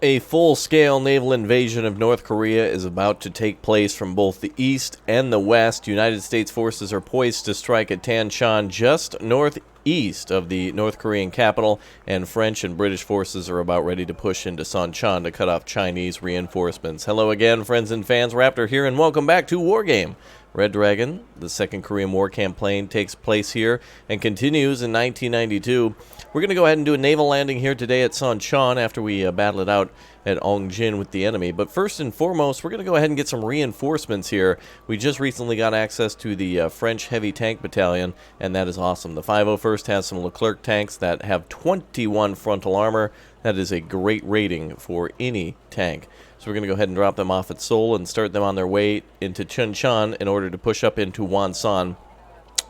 A full-scale naval invasion of North Korea is about to take place from both the east and the west. United States forces are poised to strike at Tanchan, just northeast of the North Korean capital, and French and British forces are about ready to push into Sonchan to cut off Chinese reinforcements. Hello again, friends and fans. Raptor here, and welcome back to Wargame. Red Dragon, the Second Korean War campaign, takes place here and continues in 1992. We're going to go ahead and do a naval landing here today at Sonchan after we battle it out at Ongjin with the enemy. But first and foremost, we're going to go ahead and get some reinforcements here. We just recently got access to the French Heavy Tank Battalion, and that is awesome. The 501st has some Leclerc tanks that have 21 frontal armor. That is a great rating for any tank. So we're going to go ahead and drop them off at Seoul and start them on their way into Chuncheon in order to push up into Wonsan.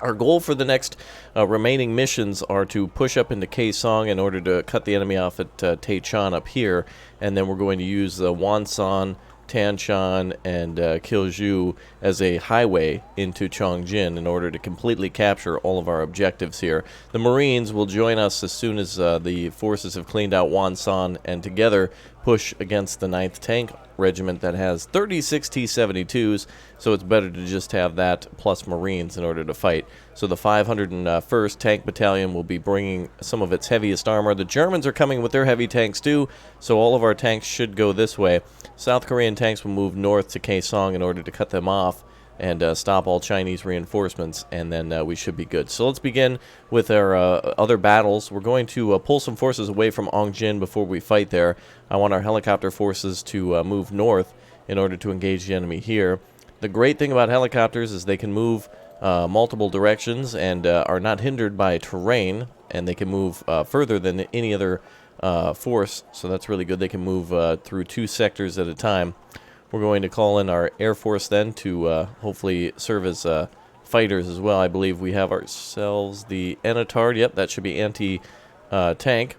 Our goal for the next remaining missions are to push up into Kaesong in order to cut the enemy off at Taechan up here, and then we're going to use the Wonsan, Tanchan, and Kilju as a highway into Chongjin in order to completely capture all of our objectives here. The Marines will join us as soon as the forces have cleaned out Wonsan, and together push against the 9th Tank Regiment that has 36 T-72s, so it's better to just have that plus Marines in order to fight. So the 501st Tank Battalion will be bringing some of its heaviest armor. The Germans are coming with their heavy tanks too, so all of our tanks should go this way. South Korean tanks will move north to Kaesong in order to cut them off and stop all Chinese reinforcements, and then we should be good. So let's begin with our other battles. We're going to pull some forces away from Ongjin before we fight there. I want our helicopter forces to move north in order to engage the enemy here. The great thing about helicopters is they can move multiple directions and are not hindered by terrain, and they can move further than any other force, so that's really good. They can move through 2 sectors at a time. We're going to call in our Air Force then to hopefully serve as fighters as well. I believe we have ourselves the Enitard. Yep, that should be anti-tank.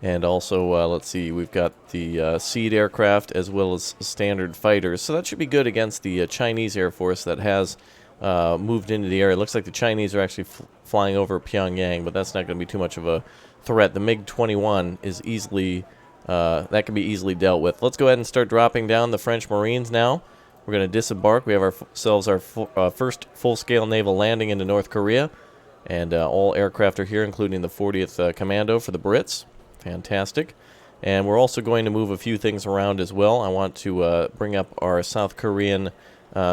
And also, let's see, we've got the Seed aircraft as well as standard fighters. So that should be good against the Chinese Air Force that has moved into the area. It looks like the Chinese are actually flying over Pyongyang, but that's not going to be too much of a threat. The MiG-21 is easily... that can be easily dealt with. Let's go ahead and start dropping down the French Marines now. We're going to disembark. We have ourselves our first full-scale naval landing into North Korea. And all aircraft are here, including the 40th Commando for the Brits. Fantastic. And we're also going to move a few things around as well. I want to bring up our South Korean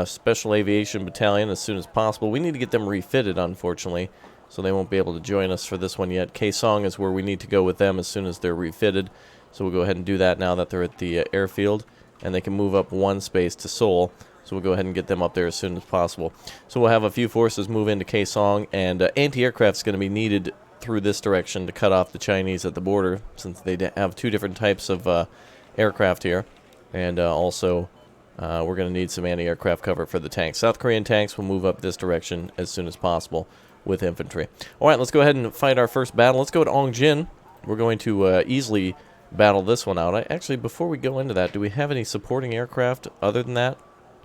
Special Aviation Battalion as soon as possible. We need to get them refitted, unfortunately, so they won't be able to join us for this one yet. Kaesong is where we need to go with them as soon as they're refitted. So we'll go ahead and do that now that they're at the airfield, and they can move up 1 space to Seoul. So we'll go ahead and get them up there as soon as possible. So we'll have a few forces move into Kaesong, and anti-aircraft is going to be needed through this direction to cut off the Chinese at the border, since they have 2 different types of aircraft here. And also, we're going to need some anti-aircraft cover for the tanks. South Korean tanks will move up this direction as soon as possible with infantry. All right, let's go ahead and fight our first battle. Let's go to Ongjin. We're going to easily battle this one out. Actually, before we go into that, do we have any supporting aircraft other than that?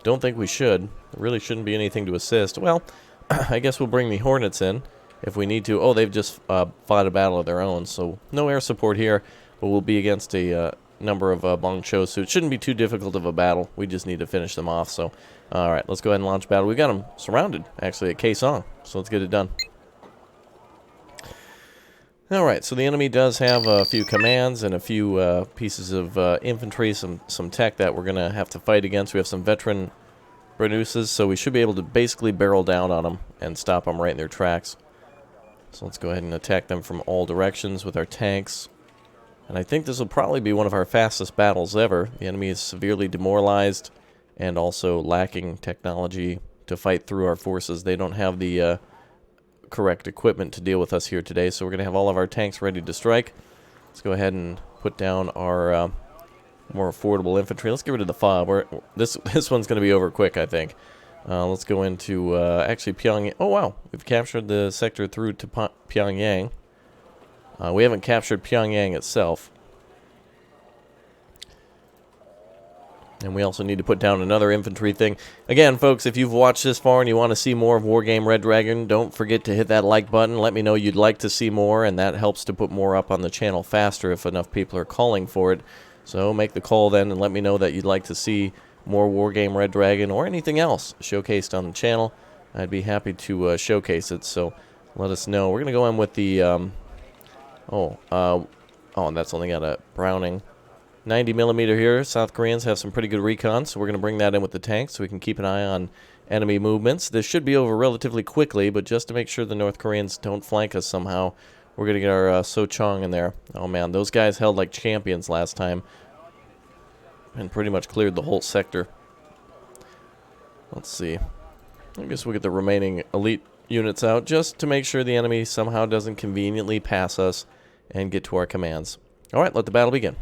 Don't think we should. There really shouldn't be anything to assist. Well, I guess we'll bring the Hornets in if we need to. Oh, they've just fought a battle of their own, so no air support here, but we'll be against a number of Bong Cho, so it shouldn't be too difficult of a battle. We just need to finish them off. So, all right, let's go ahead and launch battle. We got them surrounded, actually, at Kaesong, so let's get it done. Alright, so the enemy does have a few commands and a few pieces of infantry, some tech that we're going to have to fight against. We have some veteran Bernousses, so we should be able to basically barrel down on them and stop them right in their tracks. So let's go ahead and attack them from all directions with our tanks. And I think this will probably be one of our fastest battles ever. The enemy is severely demoralized and also lacking technology to fight through our forces. They don't have the... correct equipment to deal with us here today, so we're going to have all of our tanks ready to strike. Let's go ahead and put down our more affordable infantry. Let's get rid of the FOB. This one's going to be over quick, I think. Let's go into actually Pyongyang. Oh wow, we've captured the sector through to Pyongyang. We haven't captured Pyongyang itself. And we also need to put down another infantry thing. Again, folks, if you've watched this far and you want to see more of Wargame Red Dragon, don't forget to hit that like button. Let me know you'd like to see more, and that helps to put more up on the channel faster if enough people are calling for it. So make the call then and let me know that you'd like to see more Wargame Red Dragon or anything else showcased on the channel. I'd be happy to showcase it, so let us know. We're going to go in with the... and that's only got a Browning. 90mm here. South Koreans have some pretty good recon, so we're going to bring that in with the tanks so we can keep an eye on enemy movements. This should be over relatively quickly, but just to make sure the North Koreans don't flank us somehow, we're going to get our So-Chong in there. Oh man, those guys held like champions last time and pretty much cleared the whole sector. Let's see. I guess we'll get the remaining elite units out just to make sure the enemy somehow doesn't conveniently pass us and get to our commands. Alright, let the battle begin.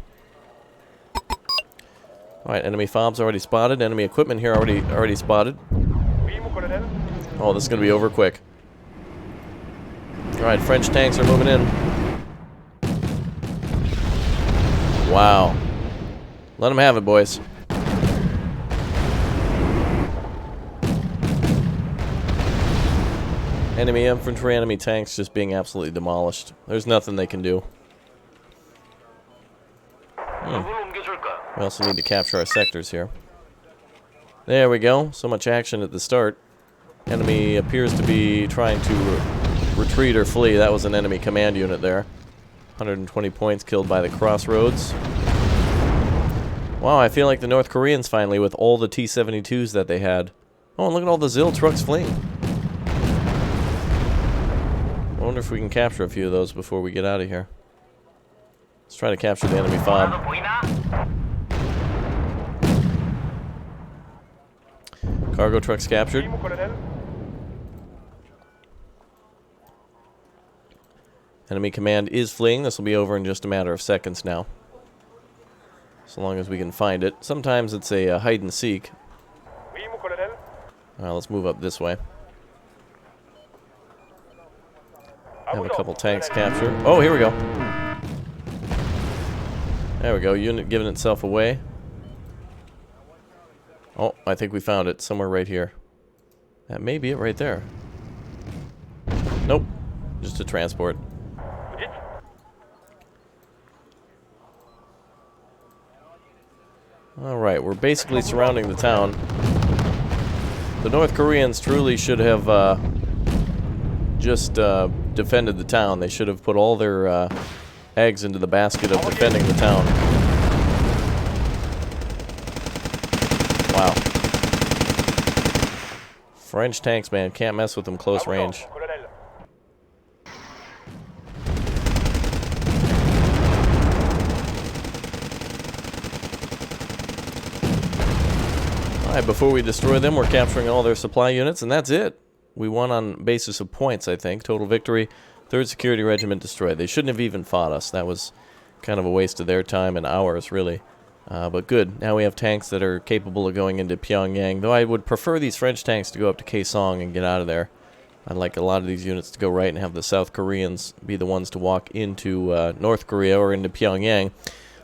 Alright, enemy FOBs already spotted. Enemy equipment here already spotted. Oh, this is going to be over quick. Alright, French tanks are moving in. Wow. Let them have it, boys. Enemy infantry, enemy tanks just being absolutely demolished. There's nothing they can do. We also need to capture our sectors here. There we go. So much action at the start. Enemy appears to be trying to retreat or flee. That was an enemy command unit there. 120 points killed by the crossroads. Wow, I feel like the North Koreans finally with all the T-72s that they had. Oh, and look at all the ZIL trucks fleeing. I wonder if we can capture a few of those before we get out of here. Let's try to capture the enemy FOB. Cargo trucks captured. Enemy command is fleeing. This will be over in just a matter of seconds now. So long as we can find it. Sometimes it's a hide and seek. Let's move up this way. Have a couple tanks captured. Oh, here we go. There we go. Unit giving itself away. Oh, I think we found it somewhere right here. That may be it right there. Nope. Just a transport. Alright, we're basically surrounding the town. The North Koreans truly should have just defended the town. They should have put all their eggs into the basket of defending the town. Wow. French tanks, man. Can't mess with them close range. Alright, before we destroy them, we're capturing all their supply units, and that's it. We won on basis of points, I think. Total victory. 3rd Security Regiment destroyed. They shouldn't have even fought us. That was kind of a waste of their time and ours, really. But good. Now we have tanks that are capable of going into Pyongyang. Though I would prefer these French tanks to go up to Kaesong and get out of there. I'd like a lot of these units to go right and have the South Koreans be the ones to walk into North Korea or into Pyongyang.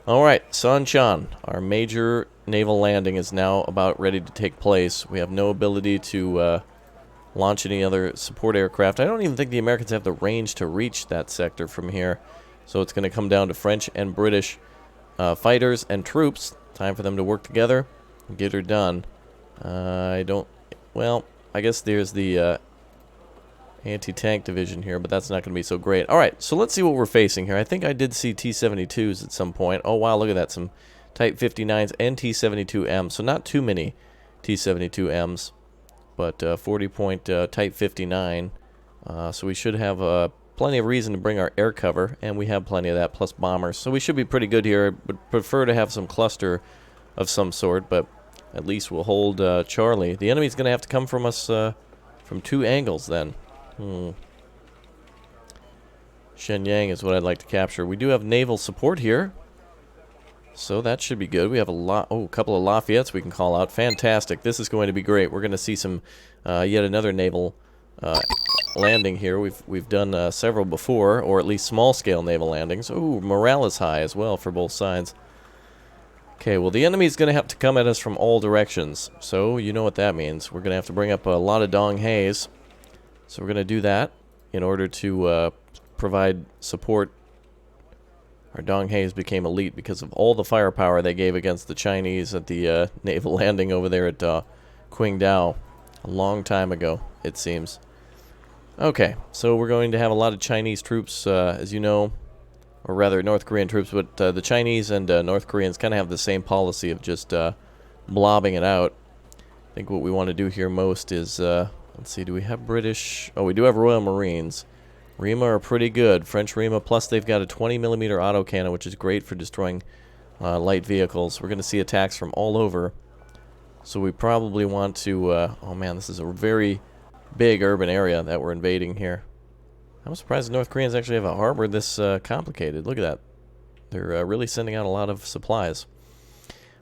Alright, Sonchan. Our major naval landing is now about ready to take place. We have no ability to launch any other support aircraft. I don't even think the Americans have the range to reach that sector from here. So it's going to come down to French and British fighters and troops. Time for them to work together and get her done. Well, I guess there's the anti-tank division here, but that's not going to be so great. Alright, so let's see what we're facing here. I think I did see T-72s at some point. Oh wow, look at that. Some Type 59s and T-72Ms. So not too many T-72Ms, but 40-point Type 59. So we should have plenty of reason to bring our air cover, and we have plenty of that, plus bombers. So we should be pretty good here. I would prefer to have some cluster of some sort, but at least we'll hold Charlie. The enemy's going to have to come from us from 2 angles then. Shenyang is what I'd like to capture. We do have naval support here, so that should be good. We have a couple of Lafayettes we can call out. Fantastic. This is going to be great. We're going to see some yet another naval landing here. We've done several before, or at least small-scale naval landings. Ooh, morale is high as well for both sides. Okay, well, the enemy's going to have to come at us from all directions. So, you know what that means. We're going to have to bring up a lot of Dong Haes. So we're going to do that in order to provide support. Our Dong Haes became elite because of all the firepower they gave against the Chinese at the naval landing over there at Qingdao a long time ago, it seems. Okay, so we're going to have a lot of Chinese troops, as you know, or rather North Korean troops, but the Chinese and North Koreans kind of have the same policy of just blobbing it out. I think what we want to do here most is, let's see, do we have British? Oh, we do have Royal Marines. Rima are pretty good. French Rima, plus they've got a 20mm autocannon, which is great for destroying light vehicles. We're going to see attacks from all over. So we probably want to... oh man, this is a very big urban area that we're invading here. I'm surprised the North Koreans actually have a harbor this complicated. Look at that. They're really sending out a lot of supplies.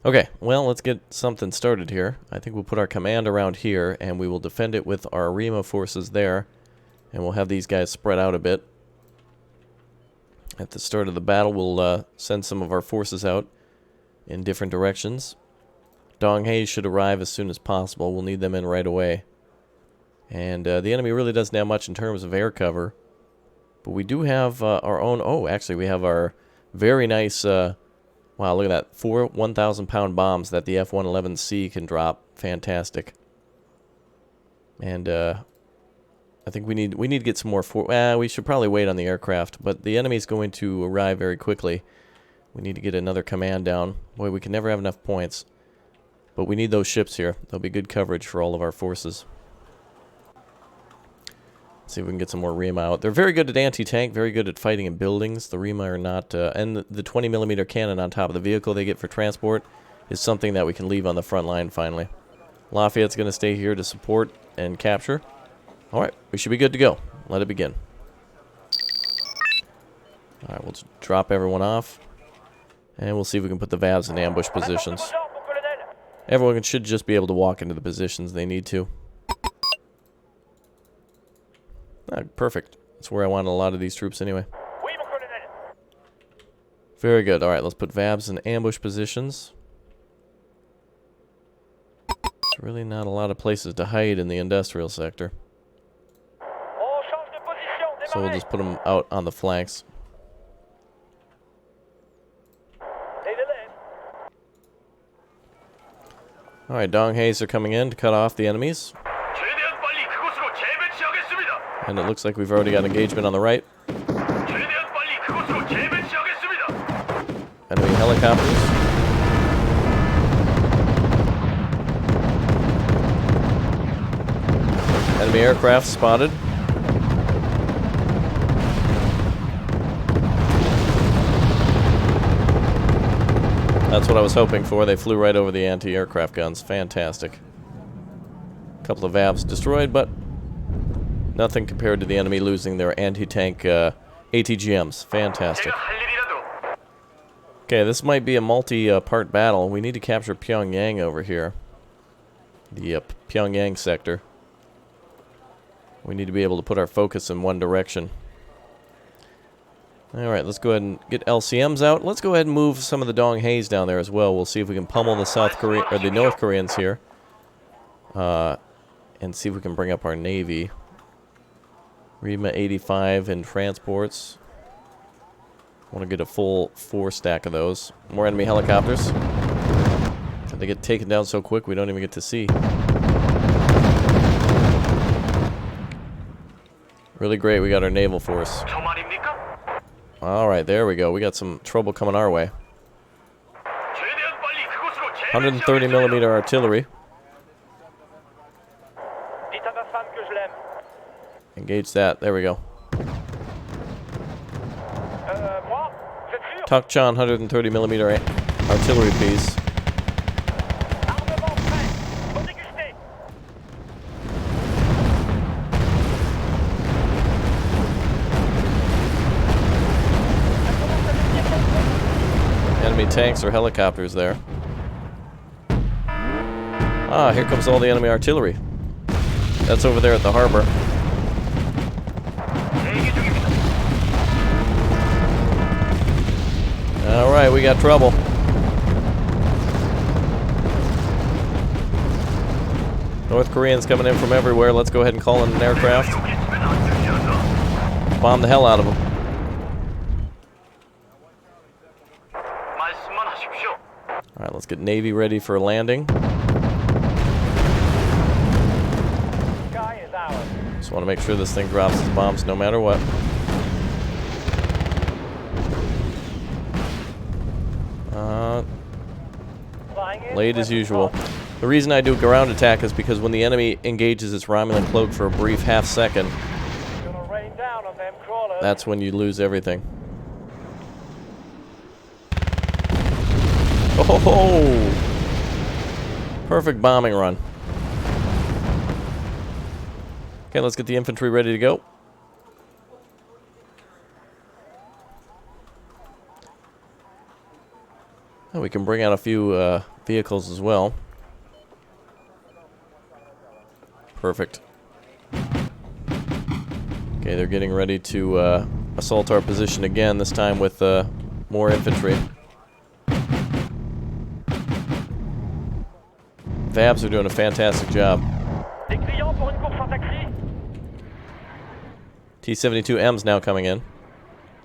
Okay, well, let's get something started here. I think we'll put our command around here, and we will defend it with our Rima forces there. And we'll have these guys spread out a bit. At the start of the battle, we'll send some of our forces out in different directions. Dong Haes should arrive as soon as possible. We'll need them in right away. And the enemy really doesn't have much in terms of air cover. But we do have our own... Oh, actually, we have our very nice... wow, look at that. 4 1,000-pound bombs that the F-111C can drop. Fantastic. And I think we need to get some more... we should probably wait on the aircraft. But the enemy's going to arrive very quickly. We need to get another command down. Boy, we can never have enough points. But we need those ships here. There'll be good coverage for all of our forces. See if we can get some more Rima out. They're very good at anti-tank, very good at fighting in buildings. The Rima are not... and the 20mm cannon on top of the vehicle they get for transport is something that we can leave on the front line finally. Lafayette's going to stay here to support and capture. Alright, we should be good to go. Let it begin. Alright, we'll just drop everyone off. And we'll see if we can put the VAVs in ambush positions. Everyone should just be able to walk into the positions they need to. Perfect. That's where I want a lot of these troops anyway. Very good. Alright, let's put VAVs in ambush positions. There's really not a lot of places to hide in the industrial sector. So we'll just put them out on the flanks. Alright, Dong Haes are coming in to cut off the enemies. And it looks like we've already got engagement on the right. Enemy helicopters. Enemy aircraft spotted. That's what I was hoping for. They flew right over the anti-aircraft guns. Fantastic. A couple of VAVs destroyed, but nothing compared to the enemy losing their anti-tank ATGMs. Fantastic. Okay, this might be a multi-part battle. We need to capture Pyongyang over here. The Pyongyang sector. We need to be able to put our focus in one direction. Alright, let's go ahead and get LCMs out. Let's go ahead and move some of the Dong Haes down there as well. We'll see if we can pummel the the North Koreans here. And see if we can bring up our Navy. Rima 85 in transports. Want to get a full 4 stack of those. More enemy helicopters. They get taken down so quick we don't even get to see. Really great, we got our naval force. Alright, there we go. We got some trouble coming our way. 130mm artillery. Engage that. There we go. Tokchan 130mm artillery piece. Enemy tanks or helicopters there. Ah, here comes all the enemy artillery. That's over there at the harbor. Alright, we got trouble. North Koreans coming in from everywhere. Let's go ahead and call in an aircraft. Bomb the hell out of them. Alright, let's get Navy ready for landing. Just want to make sure this thing drops its bombs no matter what. Late as usual. The reason I do a ground attack is because when the enemy engages its Romulan cloak for a brief half second, that's when you lose everything. Oh! Perfect bombing run. Okay, let's get the infantry ready to go. And we can bring out a few vehicles as well. Perfect. Okay, they're getting ready to assault our position again, this time with more infantry. Vabs are doing a fantastic job. T-72M's now coming in.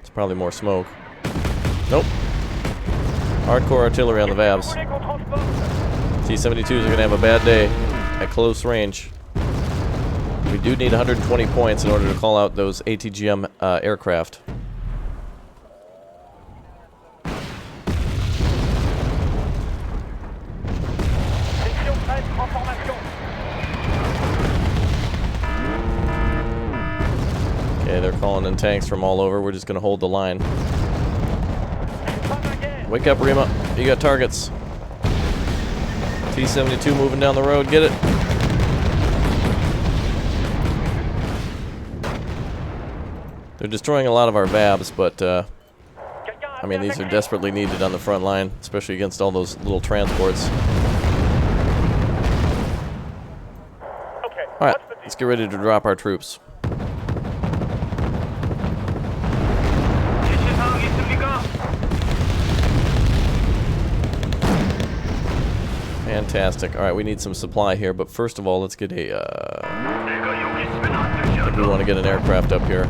It's probably more smoke. Nope. Hardcore artillery on the Vabs. T-72s are going to have a bad day at close range. We do need 120 points in order to call out those ATGM aircraft. Okay, they're calling in tanks from all over. We're just going to hold the line. Wake up, Rima. You got targets. T-72 moving down the road. Get it. They're destroying a lot of our Vabs, but, I mean, these are desperately needed on the front line, especially against all those little transports. Alright, let's get ready to drop our troops. Fantastic. Alright, we need some supply here, but first of all, let's get a, I think we want to get an aircraft up here.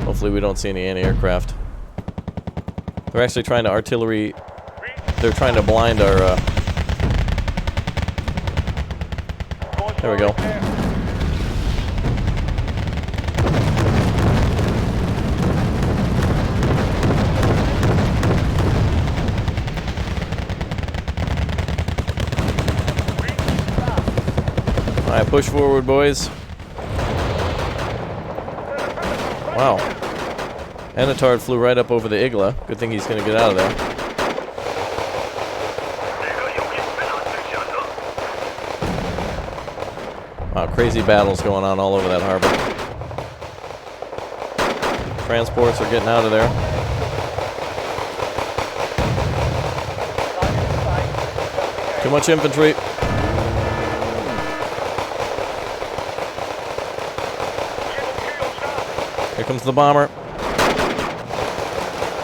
Hopefully we don't see any anti-aircraft. They're actually trying to artillery... They're trying to blind our, There we go. Alright, push forward, boys. Wow. Anatard flew right up over the Igla. Good thing he's going to get out of there. Wow, crazy battles going on all over that harbor. Transports are getting out of there. Too much infantry. Here comes the bomber.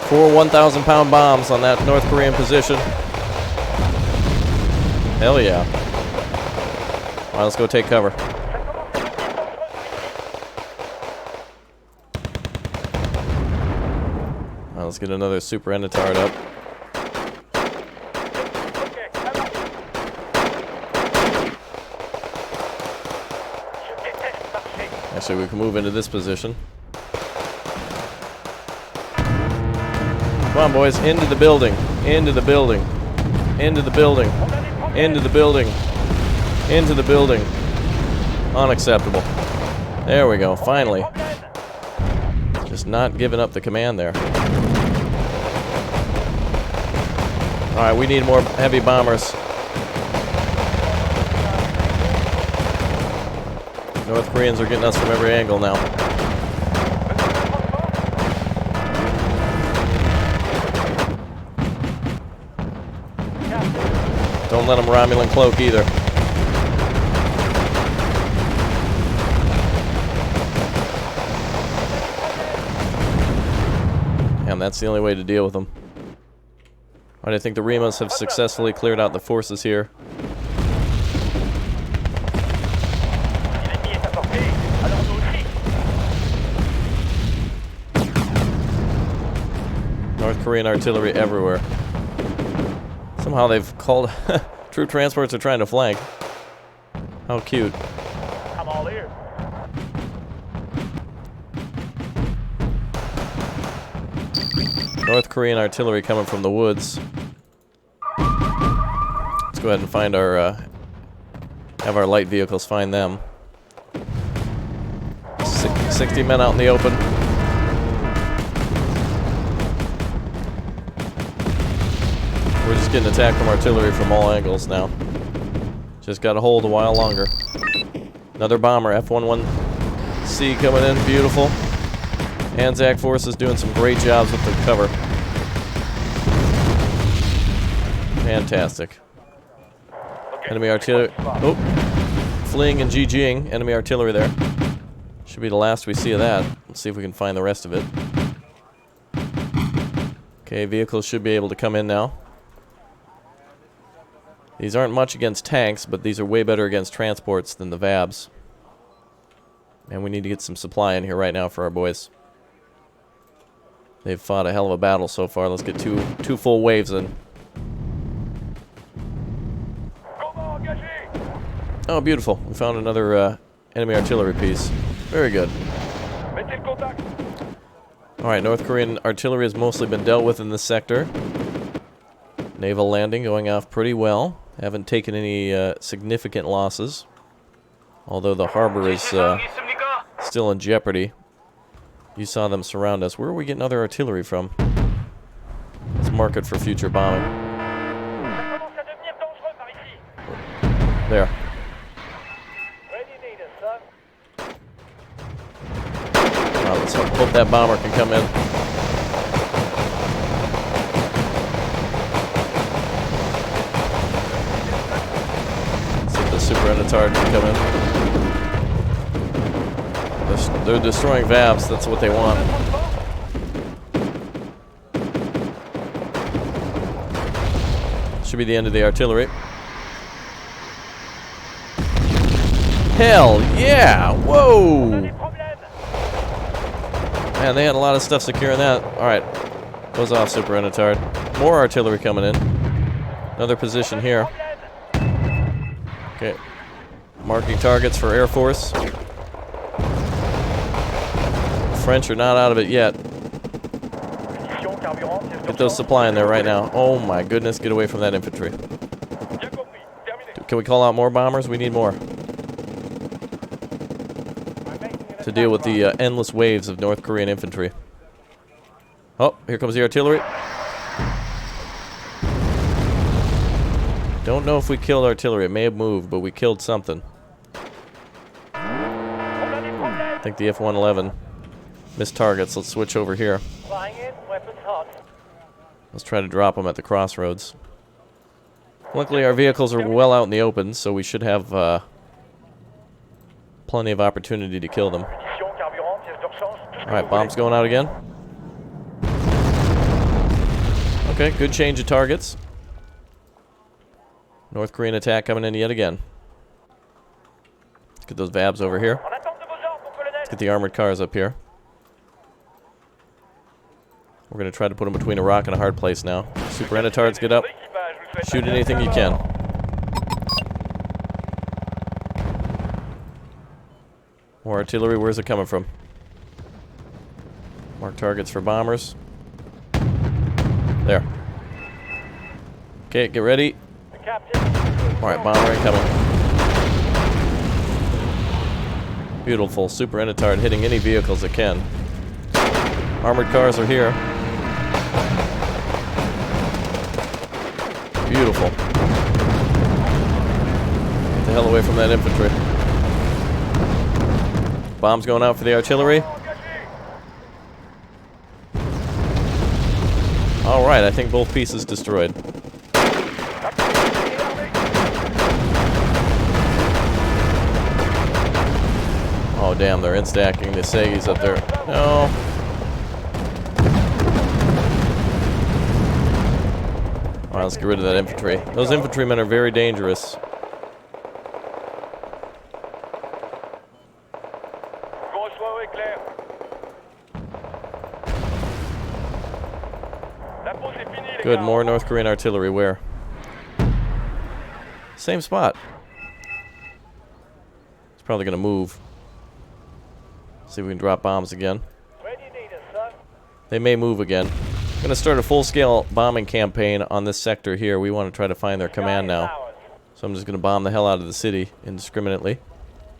4 1,000-pound bombs on that North Korean position. Hell yeah. Alright, let's go take cover. Alright, let's get another Super Enitard up. Actually, we can move into this position. Come on, boys. Into the building. Into the building. Into the building. Into the building. Into the building. Unacceptable. There we go. Finally. Just not giving up the command there. Alright, we need more heavy bombers. North Koreans are getting us from every angle now. Don't let them Romulan cloak either. And that's the only way to deal with them. Alright, I think the Rimas have successfully cleared out the forces here. North Korean artillery everywhere. Somehow they've called... troop transports are trying to flank. How cute. I'm all ears. North Korean artillery coming from the woods. Let's go ahead and find our... have our light vehicles find them. 60 men out in the open. We're just getting attacked from artillery from all angles now. Just got to hold a while longer. Another bomber, F-11C coming in, beautiful. Anzac forces doing some great jobs with the cover. Fantastic. Enemy artillery. Oh, fleeing and GGing. Enemy artillery there. Should be the last we see of that. Let's see if we can find the rest of it. Okay, vehicles should be able to come in now. These aren't much against tanks, but these are way better against transports than the VABs. And we need to get some supply in here right now for our boys. They've fought a hell of a battle so far. Let's get two full waves in. Oh, beautiful. We found another enemy artillery piece. Very good. Alright, North Korean artillery has mostly been dealt with in this sector. Naval landing going off pretty well. Haven't taken any significant losses. Although the harbor is still in jeopardy. You saw them surround us. Where are we getting other artillery from? Let's mark it for future bombing. There. Wow, let's hope that bomber can come in. Let's see if the Super Enitard can come in. They're destroying VABs, that's what they want. Should be the end of the artillery. Hell yeah! Whoa! Man, they had a lot of stuff securing that. Alright. Goes off, Super Enitard. More artillery coming in. Another position here. Okay. Marking targets for Air Force. French are not out of it yet. Get those supply in there right now. Oh my goodness, get away from that infantry. Can we call out more bombers? We need more. To deal with the endless waves of North Korean infantry. Oh, here comes the artillery. Don't know if we killed artillery. It may have moved, but we killed something. I think the F-111 missed targets. Let's switch over here. Let's try to drop them at the crossroads. Luckily, our vehicles are well out in the open, so we should have plenty of opportunity to kill them. Alright, bombs going out again. Okay, good change of targets. North Korean attack coming in yet again. Let's get those VABs over here. Let's get the armored cars up here. We're going to try to put them between a rock and a hard place now. Super Enitards, get up. Shoot anything you can. More artillery, where's it coming from? Mark targets for bombers. There. Okay, get ready. Alright, bomber incoming. Beautiful. Super Enitard hitting any vehicles it can. Armored cars are here. Beautiful. Get the hell away from that infantry. Bombs going out for the artillery. Alright, I think both pieces destroyed. Oh damn, they're instacking the Segis up there. No. on, let's get rid of that infantry. Those infantrymen are very dangerous. Good, more North Korean artillery. Where? Same spot. It's probably going to move. See if we can drop bombs again. They may move again. I'm going to start a full-scale bombing campaign on this sector here. We want to try to find their command now. So I'm just going to bomb the hell out of the city indiscriminately.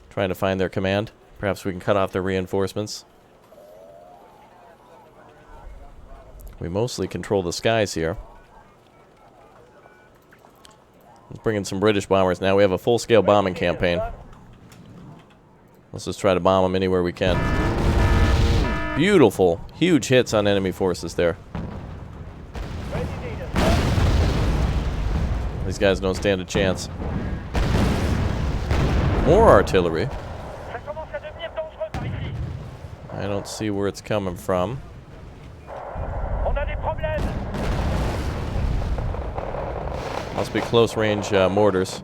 Trying to find their command. Perhaps we can cut off their reinforcements. We mostly control the skies here. Let's bring in some British bombers now. We have a full-scale bombing campaign. Let's just try to bomb them anywhere we can. Beautiful. Huge hits on enemy forces there. These guys don't stand a chance. More artillery. I don't see where it's coming from. Must be close range mortars.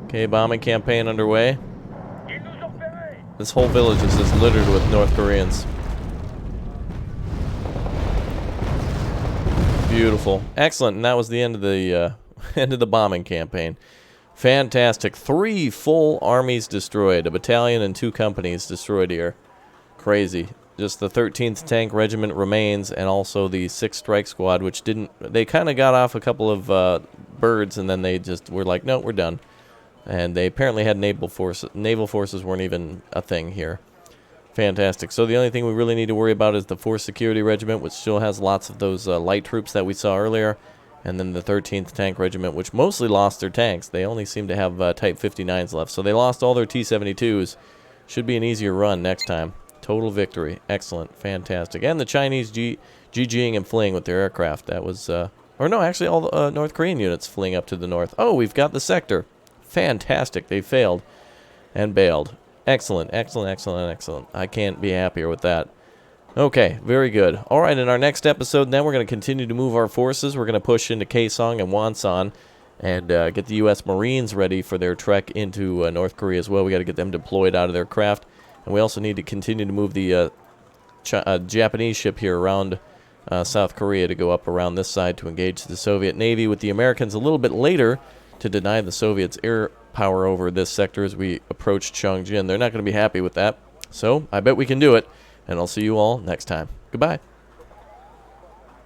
Okay, bombing campaign underway. This whole village is just littered with North Koreans. Beautiful. Excellent. And that was the end of the end of the bombing campaign. Fantastic. 3 full armies destroyed. A battalion and 2 companies destroyed here. Crazy. Just the 13th Tank Regiment remains, and also the 6th Strike Squad, which didn't... They kind of got off a couple of birds, and then they just were like, no, we're done. And they apparently had naval forces. Naval forces weren't even a thing here. Fantastic. So the only thing we really need to worry about is the 4th Security Regiment, which still has lots of those light troops that we saw earlier. And then the 13th Tank Regiment, which mostly lost their tanks. They only seem to have Type 59s left. So they lost all their T-72s. Should be an easier run next time. Total victory. Excellent. Fantastic. And the Chinese GGing and fleeing with their aircraft. That was... or no, actually all the North Korean units fleeing up to the north. Oh, we've got the sector. Fantastic. They failed and bailed. Excellent, excellent, excellent, excellent. I can't be happier with that. Okay, very good. All right, in our next episode, then we're going to continue to move our forces. We're going to push into Kaesong and Wonsan and get the U.S. Marines ready for their trek into North Korea as well. We got to get them deployed out of their craft. And we also need to continue to move the Japanese ship here around South Korea to go up around this side to engage the Soviet Navy, with the Americans a little bit later to deny the Soviets air power over this sector as we approach Chongjin. They're not going to be happy with that. So I bet we can do it, and I'll see you all next time. Goodbye.